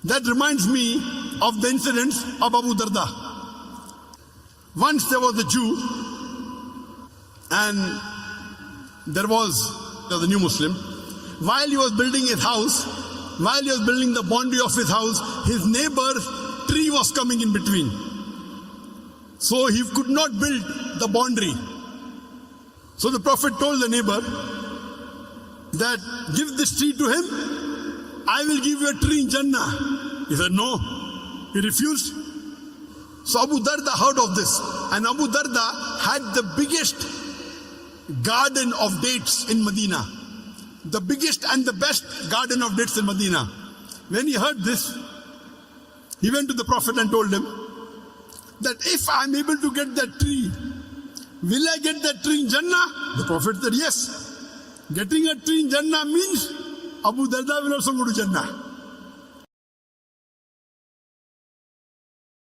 That reminds me of the incidents of Abu Darda. Once there was a Jew, and there was the new Muslim. While he was building his house, while he was building the boundary of his house, his neighbor's tree was coming in between. So he could not build the boundary. So the Prophet told the neighbor that give this tree to him, I will give you a tree in Jannah. He said no, he refused. So Abu Darda heard of this, and Abu Darda had the biggest garden of dates in Medina. The biggest and the best garden of dates in Medina. When he heard this, he went to the Prophet and told him that if I am able to get that tree, will I get that tree in Jannah? The Prophet said yes. Getting a tree in Jannah means Abu Darda will also go to Jannah.